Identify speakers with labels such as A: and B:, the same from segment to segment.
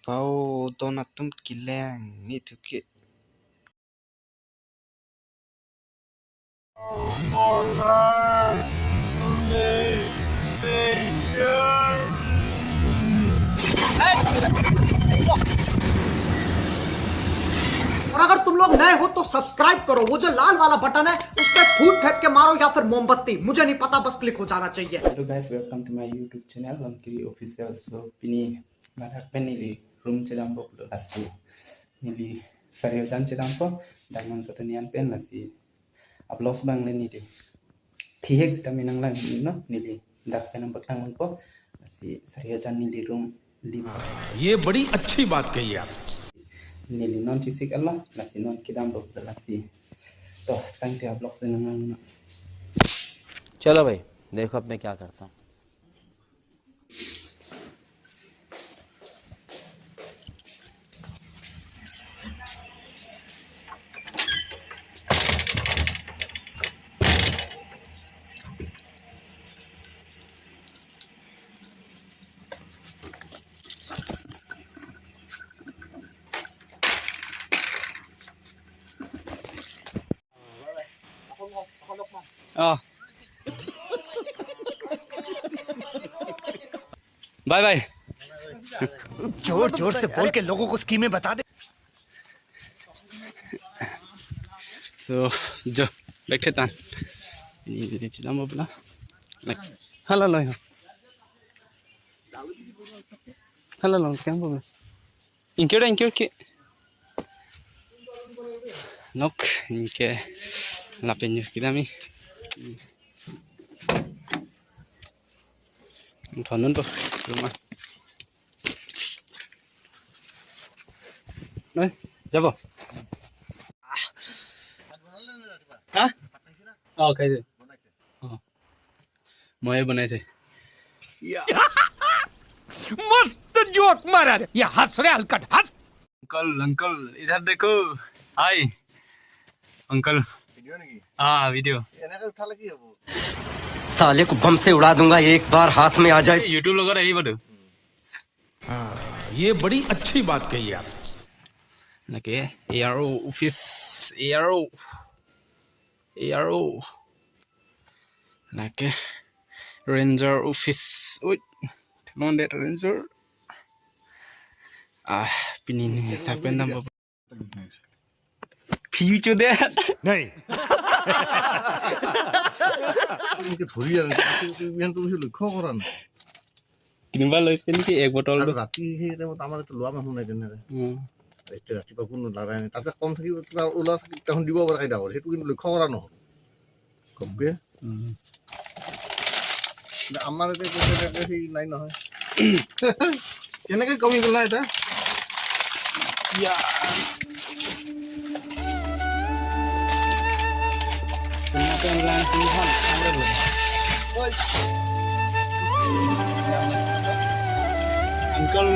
A: Pau donatum kileng itu ki.
B: और अगर तुम लोग नए हो तो सब्सक्राइब करो, वो जो लाल वाला बटन है उस पर फूट फेंक के मारो या फिर मोमबत्ती, मुझे नहीं पता, बस क्लिक हो जाना चाहिए।
C: Hello guys, welcome to my YouTube channel Nangli official. So pini marak neli room chedam po pulo lasi neli Sarihajan chedam po diamond sotanian pen lasi uploads bang le nili thihek sita minang lang no neli dak penam bakang po lasi Sarihajan neli room lim
D: ये बड़ी अच्छी बात कही आप
C: neli non chisik Allah lasi non kidam po pulo lasi तो thank you uploads nang
E: चलो भाई देखो अब मैं क्या करता हूँ।
A: Bye bye.
B: जोर जोर से बोल के लोगों को स्कीमें बता दे।
A: So jo bektetan ini chedam po pula hala loy hala long kam po inkyo ki nok inke lapenyo kidami thonun po rumah noi jabo हाँ हाँ कैसे हाँ मैं बनाए थे
D: मस्त जोक मारा रे ये हंस रहे हलकट हंस
A: अंकल इधर देखो हाय अंकल हाँ वीडियो
B: साले को बम से उड़ा दूंगा एक बार हाथ में आ जाए।
A: यूट्यूब लगा रही बड़ो
D: ये बड़ी अच्छी बात कही आप
A: नके एआरओ ऑफिस एआरओ नके रेंजर ऑफिस उई नॉन डेट रेंजर पिनी नहीं tak pendam apa future deh
D: नहीं
F: 이렇게 돌이야. 그냥 좀 লক্ষ্য কৰা না।
A: কিনিবা লৈছে নেকি এক বটল
F: আৰু ৰাতি সেই টাইমত আমাৰ এইটো লোৱা মানুহ নাই তেনে এতিয়া ৰাতিপুৱা কোনো লাগাই নাই তাতে কম থাকিব কিবা ওলোৱা থাকি তখন দিব পৰা কাইদা সেইটো কিন্তু লক্ষ্য কৰা নহ'ল কমকে আমাৰ এতিয়া সেই নাই নহয় কেনেকে কমি গ'ল না এটা
A: Kenapa yang langsung Uncle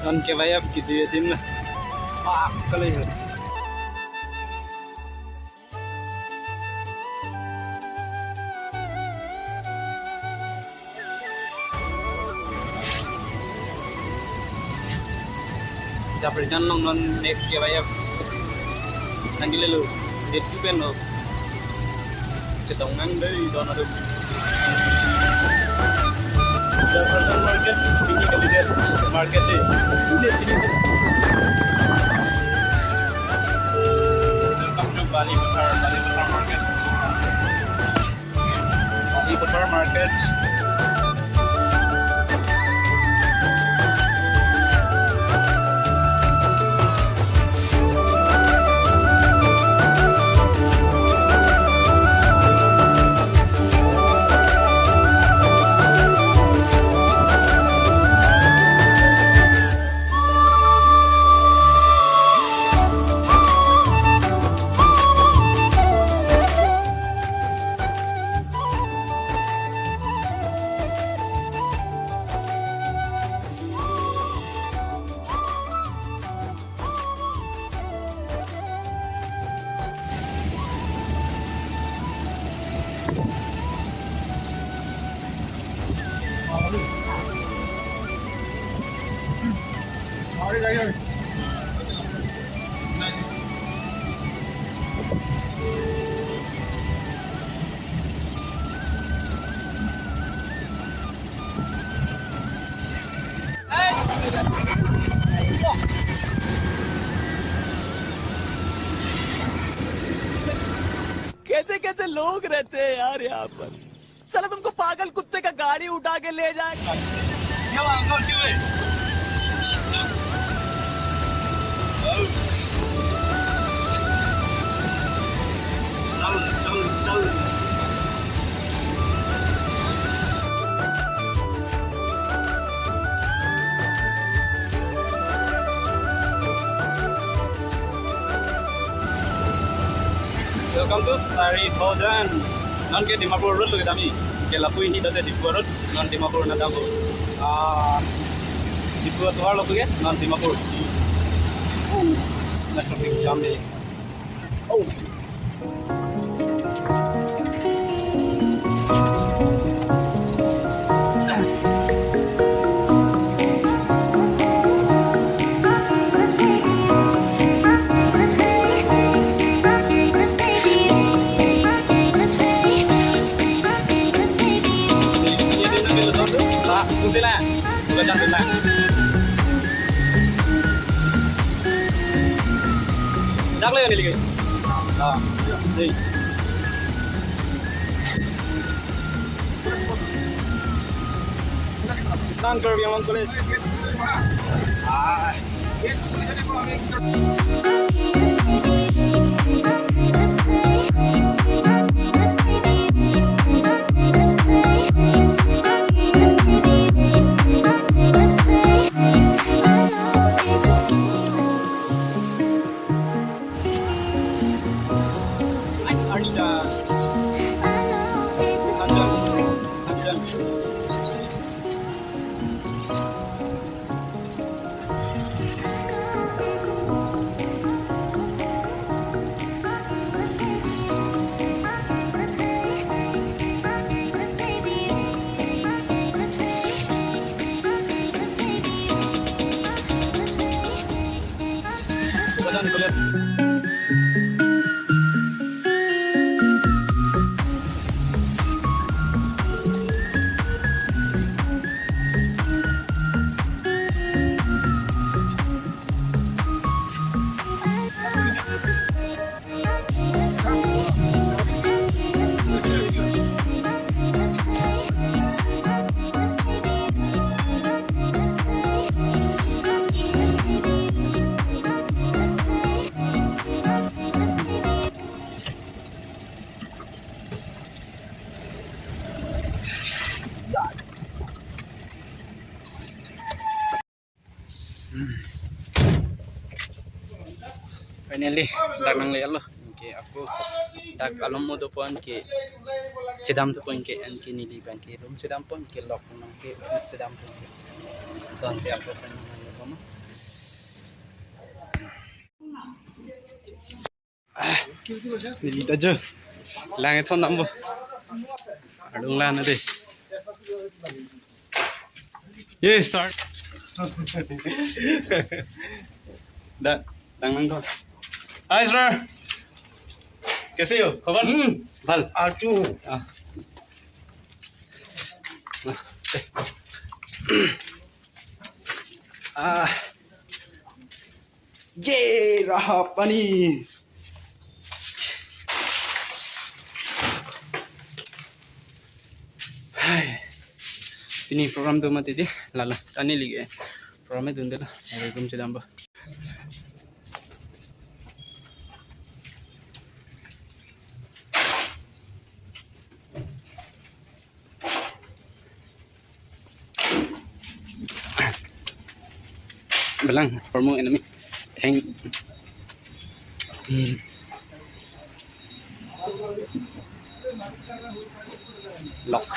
A: non ke bayap gitu ya tim lah. Pak kali ya. Japre jan long non next ke bayap. Nangli lu, dit tu pen lo. Chedam nang dari dona tu. Sarihajan market, ini kali dia market deh. Ini sini. Welcome to Bali Batar market. Bali Batar market.
D: कैसे कैसे लोग रहते हैं यार यहाँ पर साला तुमको पागल कुत्ते का गाड़ी उठा के ले जाए
A: Welcome to Sarihajan. Non ke Dimapur road logi kami. Ke lapui hi tate Dimapur road. Non Dimapur na dago. Dimapur tuhar logi ke non Dimapur. Na traffic jam hai. Oh. Sila, bukan jangan lah. Jangan lagi ni lagi. Ni. Stand कर yang college. Finally, dak Nangli Allah. Ke aku dak alam mo do pon ke chedam to pon ke an ke nili ban ke room chedam pon ke lock nang ke office chedam pon ke. Don te aku pon Neli ta jo. Lang thon nambo. Adung la na de. Yes, start. Đã đang mang thôi. Hi sir. कैसे हो खबर भल
F: आचू
A: ये रहा पानी ini program tu mati dia lalu tani lagi programnya tu dah ada room chedam ba belang promo enemy hang lock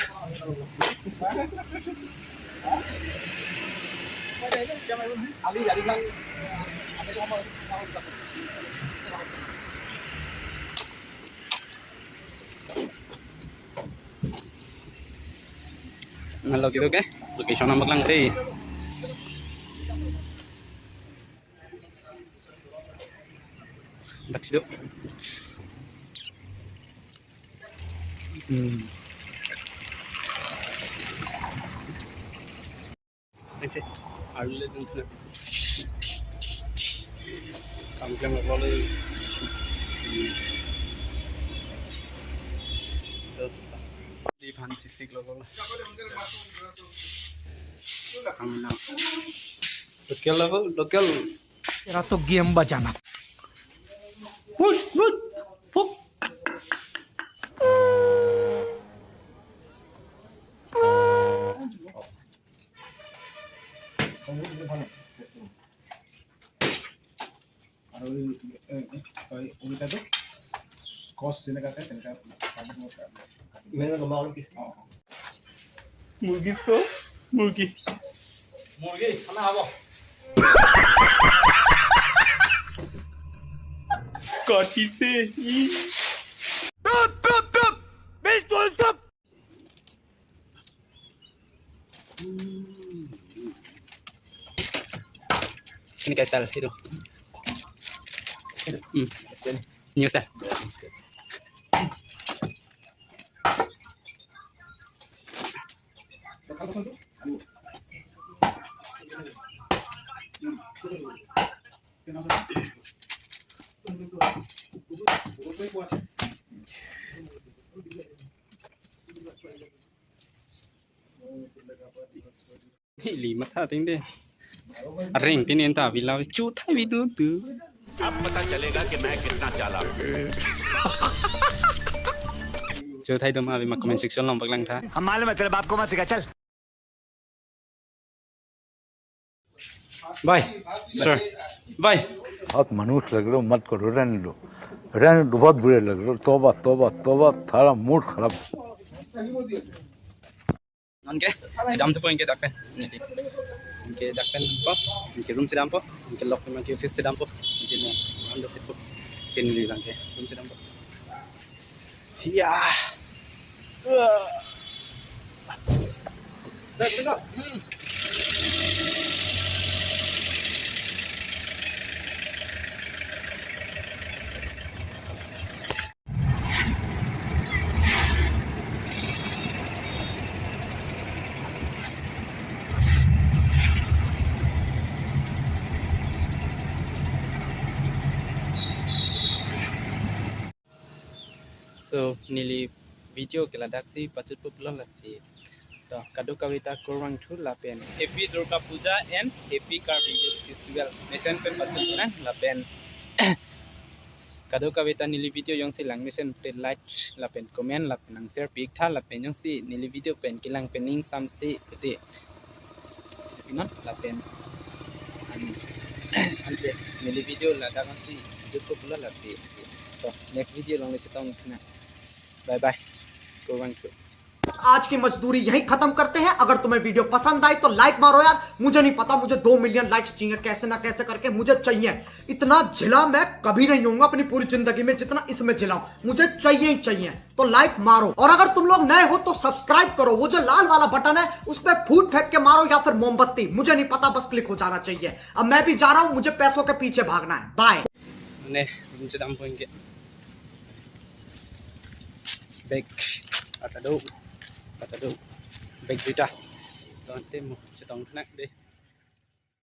A: Halo gitu ke location number lang teh dak situ Oke, alule tentu. Kamu jangan boleh. Di panci sih kalau. Kamu nak. Lokal level, lokal.
B: तेरा तो game बजाना
A: Wood, wood, fuck. Murgi to, murgi.
F: মুরগি খানা খাবো
A: Koti se. Ini kayak style itu. Style. New style. Lima था तीन दे ring तीन इंता villa चौथा भी दो तू
D: अब पता चलेगा कि मैं कितना चालाक हूं
A: चौथा ही तो मैं अभी मैं कमेंट सेक्शन में बगलंग था
D: हम मालूम है तेरे बाप को मत सिखा चल
A: बाय सर बाय
G: बहुत मनुष्य लग रहे हो मत करो रहने दो बहुत बुरे लग रहे हो तौबा तौबा तौबा थारा मूड खराब
A: Oke, sedam tu pun kita dakkan. Nanti, kita dakkan apa? Kita room sedam apa? Kita lock memang kita office sedam apa? Kita ni, anda tu pun kita ni lang ke room sedam apa? Ya.
F: Tengok.
A: So, nili video kita daksi patut popular lah si. तो कदो कविता कोरवांग थु लापेन happy Durga Puja and happy carving festival नेशन पे पतुना लापेन कदो कविता नीली वीडियो यंग से लैंग नेशन पे लाइक लापेन कमेंट लापेन नंग शेयर पिक था लापेन यंग से नीली वीडियो पेन किलांग पेनिंग सम से ते सिना लापेन अंते नीली वीडियो लादा kan si जो पॉपुलर ला si तो नेक्स्ट वीडियो लंग से ताऊ ना बाय बाय कोरवांग थु
B: आज की मजदूरी यहीं खत्म करते हैं। अगर तुम्हें वीडियो पसंद आई तो लाइक मारो यार। मुझे नहीं पता, मुझे 2 मिलियन लाइक्स चाहिए, कैसे ना कैसे करके मुझे चाहिए। इतना झिला मैं कभी नहीं होऊंगा अपनी पूरी जिंदगी में जितना इसमें झिलाऊं। मुझे चाहिए ही चाहिए, तो लाइक मारो। और अगर तुम लोग नए हो तो सब्सक्राइब करो। वो जो लाल वाला बटन है उस पर फूट फेंक के मारो या फिर मोमबत्ती, मुझे नहीं पता, बस क्लिक हो जाना चाहिए। अब मैं भी जा रहा हूं, मुझे पैसों के पीछे भागना है। Bye.
A: Ini rum sedam po ingke. Bag atado bag dita. Donte mo sedang nak deh.